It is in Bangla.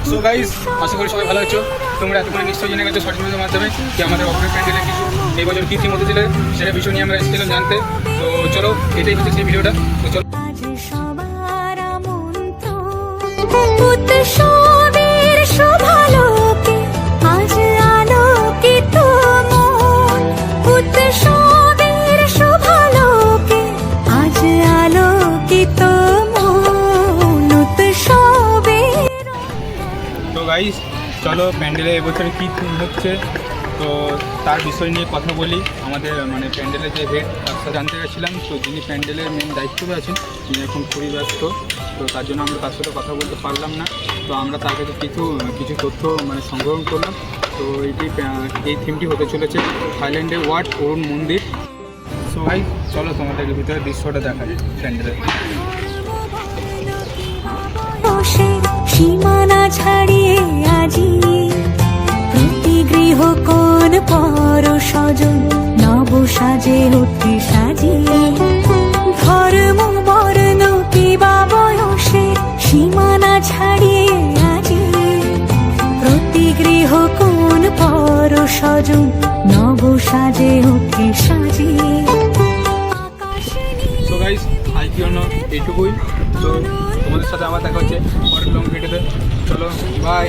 সো গাইজ, আশা করি সবাই ভালো আছো। তোমরা এতক্ষণ নিশ্চয়ই জেনে গেছো শর্ট ভিডিওর মাধ্যমে যে আমাদের অপরের প্যান্ডেলে কিছু এই বছর কী থিম হতে ছিল, সেটা বিষয় নিয়ে আমরা এসেছিলাম জানতে। তো চলো, এটাই হচ্ছে সেই ভিডিওটা। তো চলো। তো গাইস, চলো প্যান্ডেলে এবছরে কী থিম হচ্ছে তো তার বিষয় নিয়ে কথা বলি। আমাদের মানে প্যান্ডেলের যে হেড তার জানতে গেছিলাম, তো যিনি প্যান্ডেলের মেন দায়িত্বে আছেন তিনি এখন খুবই ব্যস্ত, তো তার জন্য আমরা তার সাথে কথা বলতে পারলাম না। তো আমরা তার কাছে কিছু তথ্য মানে সংগ্রহ করলাম। তো এই থিমটি হতে চলেছে থাইল্যান্ডের ওয়াট অরুণ মন্দির। সো ভাই চলো তোমাদেরকে ভিতরে দৃশ্যটা দেখাই প্যান্ডেলের। সীমানা ছাড়িয়ে আজি প্রতি গৃহ কোন পর স্বজন নব সাজে উঠে সাজিয়ে ধর্ম বর্ণ কিবা বয়সে সীমানা ছাড়িয়ে আজি প্রতি গৃহ কোন পর স্বজন নব সাজে উঠে সাজিয়ে। সো গাইস, আজকের জন্য এইটুকুই। তো তোমাদের সাথে আবার দেখা হচ্ছে পরের লং ভিডিওতে। চলো বাই।